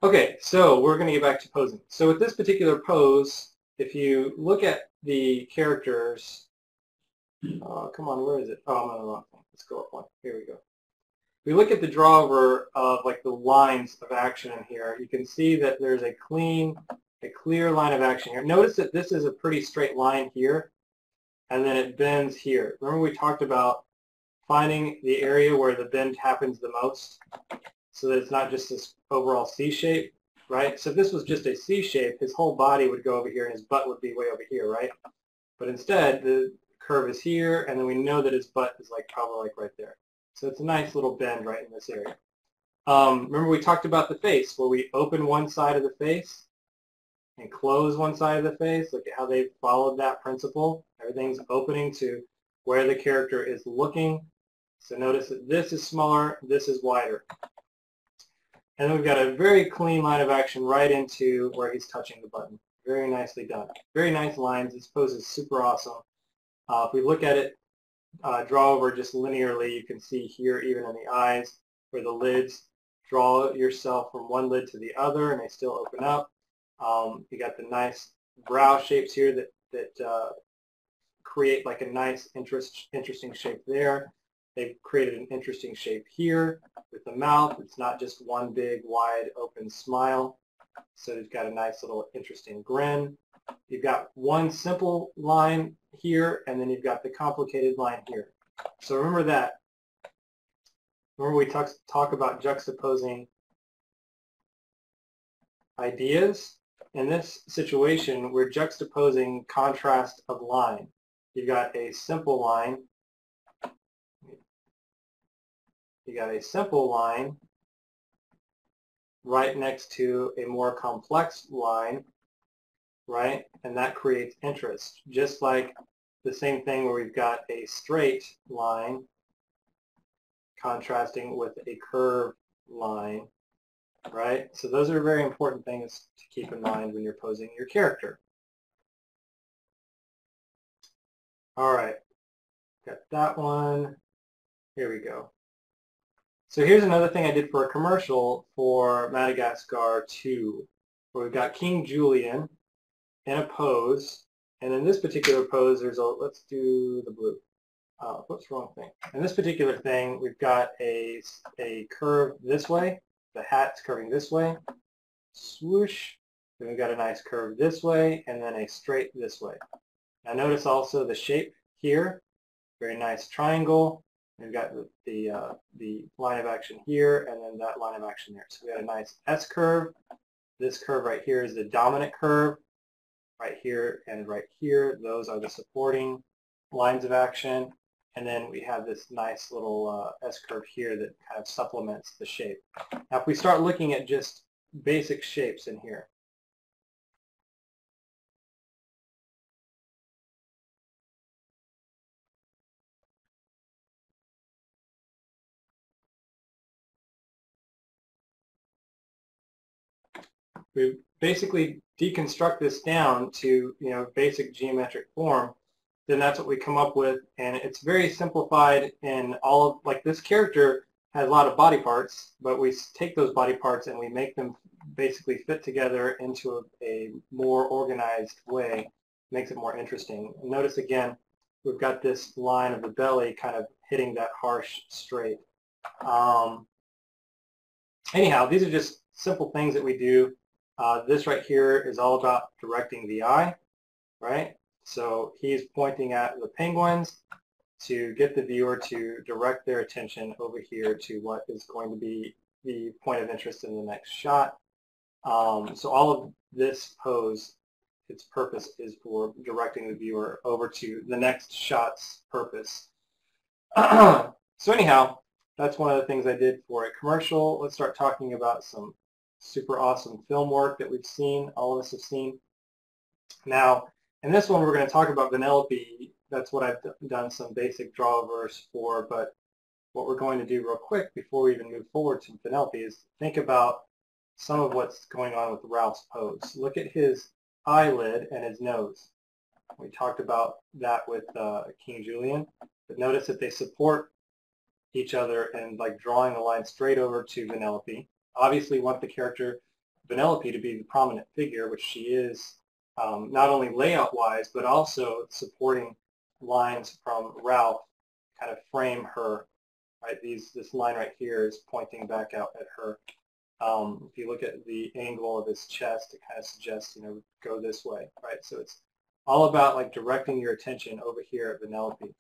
Okay, so we're going to get back to posing. So with this particular pose, if you look at the characters, come on, where is it? Oh, I'm on the wrong thing. Let's go up one. Here we go. If we look at the drawover of like the lines of action in here, you can see that there's a clear line of action here. Notice that this is a pretty straight line here, and then it bends here. Remember we talked about finding the area where the bend happens the most, so that it's not just this overall C shape, right? So if this was just a C shape, his whole body would go over here and his butt would be way over here, right? But instead, the curve is here, and then we know that his butt is like probably like right there. So it's a nice little bend right in this area. Remember we talked about the face, where we open one side of the face and close one side of the face. Look at how they followed that principle. Everything's opening to where the character is looking. So notice that this is smaller, this is wider. And then we've got a very clean line of action right into where he's touching the button. Very nicely done. Very nice lines. This pose is super awesome. If we look at it, draw over just linearly, you can see here even in the eyes where the lids, draw yourself from one lid to the other and they still open up. You got the nice brow shapes here that create like a nice interesting shape there. They've created an interesting shape here with the mouth. It's not just one big, wide, open smile. So you've got a nice little interesting grin. You've got one simple line here, and then you've got the complicated line here. So remember that. Remember we talk about juxtaposing ideas. In this situation, we're juxtaposing contrast of line. You've got a simple line. You got a simple line right next to a more complex line, right? And that creates interest. Just like the same thing where we've got a straight line contrasting with a curved line, right? So those are very important things to keep in mind when you're posing your character. All right, got that one. Here we go. So here's another thing I did for a commercial for Madagascar 2, where we've got King Julien in a pose, and in this particular pose, there's a, let's do the blue. What's wrong thing? In this particular thing, we've got a curve this way, the hat's curving this way, swoosh, then we've got a nice curve this way, and then a straight this way. Now notice also the shape here, very nice triangle. We've got the line of action here and then that line of action there. So we got a nice S curve. This curve right here is the dominant curve. Right here and right here, those are the supporting lines of action. And then we have this nice little S curve here that kind of supplements the shape. Now if we start looking at just basic shapes in here, we basically deconstruct this down to basic geometric form, then that's what we come up with, and it's very simplified in all of, like this character has a lot of body parts, but we take those body parts and we make them basically fit together into a more organized way. Makes it more interesting. And notice again, we've got this line of the belly kind of hitting that harsh straight. Anyhow, these are just simple things that we do. This right here is all about directing the eye, right? So he's pointing at the penguins to get the viewer to direct their attention over here to what is going to be the point of interest in the next shot. So all of this pose, its purpose is for directing the viewer over to the next shot's purpose. So anyhow, that's one of the things I did for a commercial. Let's start talking about some super awesome film work that we've seen, all of us have seen. Now, in this one, we're going to talk about Vanellope. That's what I've done some basic drawovers for, but what we're going to do real quick before we even move forward to Vanellope is think about some of what's going on with Ralph's pose. Look at his eyelid and his nose. We talked about that with King Julien, but notice that they support each other and like drawing a line straight over to Vanellope. Obviously, you want the character Vanellope to be the prominent figure, which she is, not only layout-wise, but also supporting lines from Ralph kind of frame her, right? This line right here is pointing back out at her. If you look at the angle of his chest, it kind of suggests, go this way, right? So it's all about like directing your attention over here at Vanellope.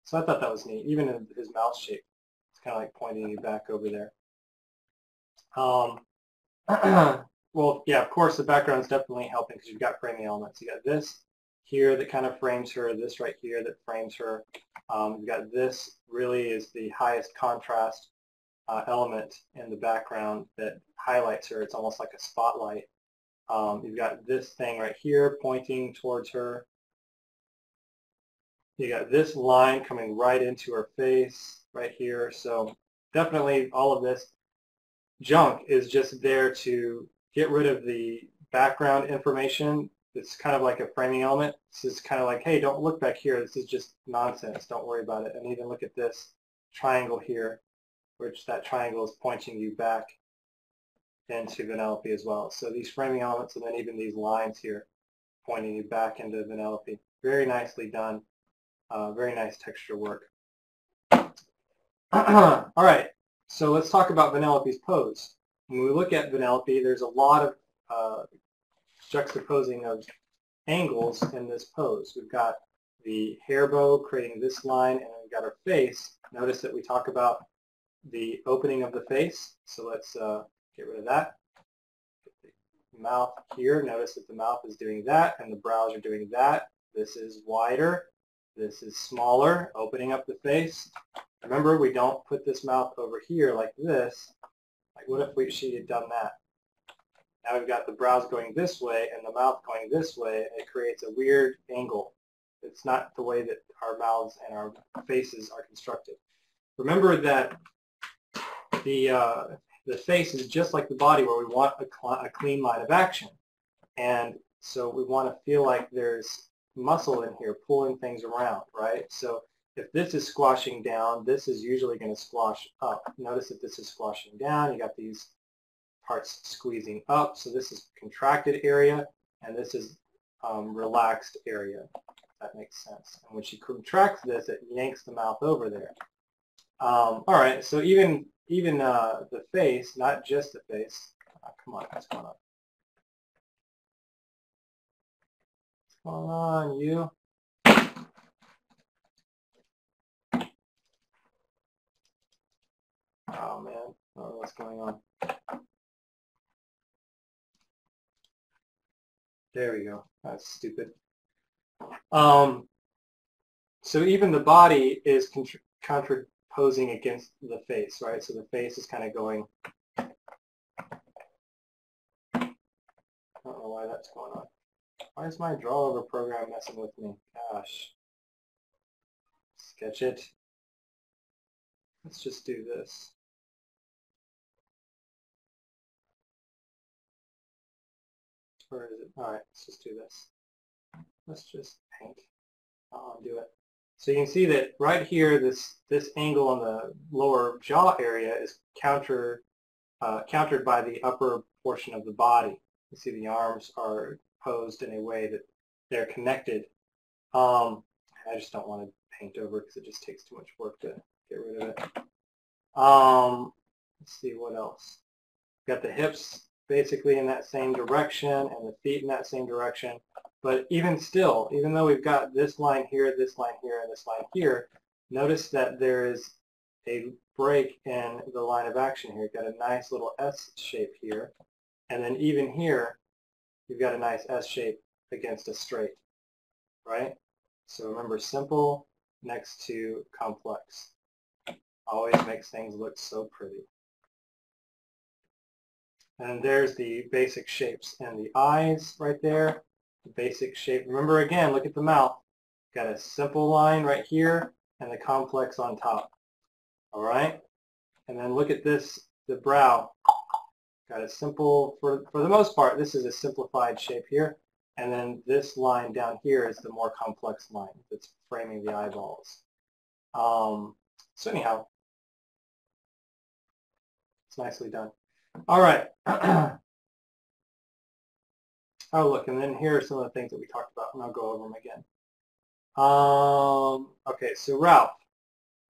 So I thought that was neat. Even in his mouth shape, it's kind of like pointing you back over there. Well, yeah, of course, the background is definitely helping because you've got framing elements. You got this here that kind of frames her, this right here that frames her. You've got this really is the highest contrast element in the background that highlights her. It's almost like a spotlight. You've got this thing right here pointing towards her. You got this line coming right into her face right here. So definitely all of this junk is just there to get rid of the background information. It's kind of like a framing element. This is kind of like, hey, don't look back here. This is just nonsense. Don't worry about it. And even look at this triangle here, which that triangle is pointing you back into Vanellope as well. So these framing elements and then even these lines here pointing you back into Vanellope. Very nicely done. Very nice texture work. All right, so let's talk about Vanellope's pose. When we look at Vanellope, there's a lot of juxtaposing of angles in this pose. We've got the hair bow creating this line, and we've got her face. Notice that we talk about the opening of the face, so let's get rid of that. Get the mouth here. Notice that the mouth is doing that, and the brows are doing that. This is wider. This is smaller, opening up the face. Remember, we don't put this mouth over here like this. Like, what if she had done that? Now we've got the brows going this way and the mouth going this way, and it creates a weird angle. It's not the way that our mouths and our faces are constructed. Remember that the face is just like the body, where we want a clean line of action. And so we want to feel like there's muscle in here pulling things around, right? So if this is squashing down, this is usually going to squash up. Notice that this is squashing down. You got these parts squeezing up. So this is contracted area, and this is relaxed area. If that makes sense. And when she contracts this, it yanks the mouth over there. All right. So even the face, not just the face. Come on, what's going on? What's going on, you? Oh man, I don't know what's going on. There we go. That's stupid. So even the body is contraposing against the face, right? So the face is kind of going. I don't know why that's going on. Why is my draw over program messing with me? Gosh. Sketch it. Let's just do this. Where is it? All right, let's just do this. Let's just paint. I'll undo it. So you can see that right here, this angle on the lower jaw area is countered by the upper portion of the body. You see the arms are posed in a way that they're connected. I just don't want to paint over because it just takes too much work to get rid of it. Let's see what else. Got the hips basically in that same direction and the feet in that same direction. But even still, even though we've got this line here, and this line here, notice that there is a break in the line of action here. You've got a nice little S shape here. And then even here, you've got a nice S shape against a straight, right? So remember, simple next to complex. Always makes things look so pretty. And there's the basic shapes and the eyes right there. The basic shape. Remember again, look at the mouth. Got a simple line right here and the complex on top. All right? And then look at this, the brow. Got a simple, for the most part, this is a simplified shape here. And then this line down here is the more complex line that's framing the eyeballs. So anyhow, it's nicely done. All right. Oh, look, and then here are some of the things that we talked about, and I'll go over them again. Okay, so Ralph.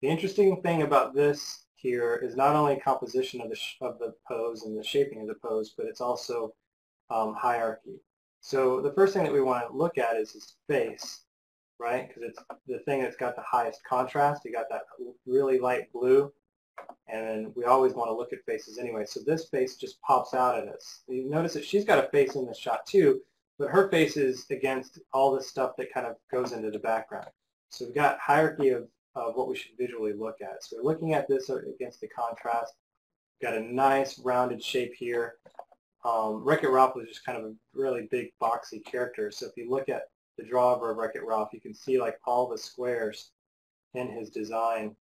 The interesting thing about this here is not only composition of the pose and the shaping of the pose, but it's also hierarchy. So the first thing that we want to look at is his face, right? Because it's the thing that's got the highest contrast. You got that really light blue, and then we always want to look at faces anyway. So this face just pops out at us. You notice that she's got a face in this shot too, but her face is against all this stuff that kind of goes into the background. So we've got hierarchy of what we should visually look at. So we're looking at this against the contrast. Got a nice rounded shape here. Wreck-It Ralph was just kind of a really big boxy character. So if you look at the drawer of Wreck-It Ralph, you can see like all the squares in his design.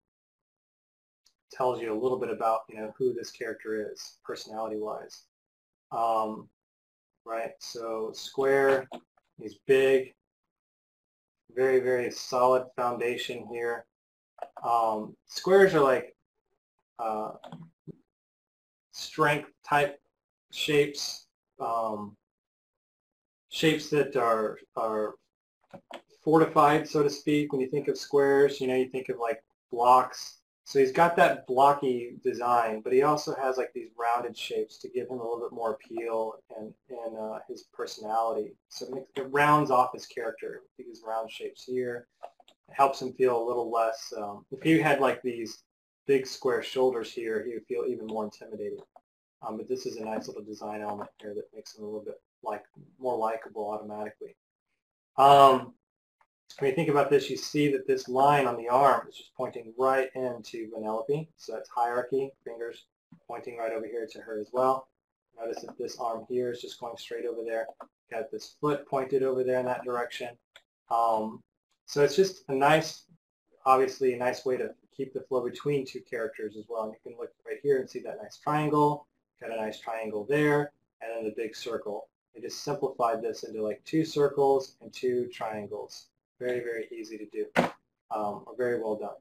Tells you a little bit about who this character is personality-wise. Right, so square, he's big, very, very solid foundation here. Squares are like strength type shapes, shapes that are fortified, so to speak. When you think of squares, you think of like blocks. So he's got that blocky design, but he also has like these rounded shapes to give him a little bit more appeal and his personality. So it rounds off his character with these round shapes here. It helps him feel a little less, if he had like these big square shoulders here, he would feel even more intimidating. But this is a nice little design element here that makes him a little bit more likable automatically. When you think about this, you see that this line on the arm is just pointing right into Vanellope. So that's hierarchy, fingers pointing right over here to her as well. Notice that this arm here is just going straight over there. Got this foot pointed over there in that direction. So it's just a nice, obviously a nice way to keep the flow between two characters as well. And you can look right here and see that nice triangle. Got a nice triangle there, and then the big circle. They just simplified this into like 2 circles and 2 triangles. Very, very easy to do, or very well done.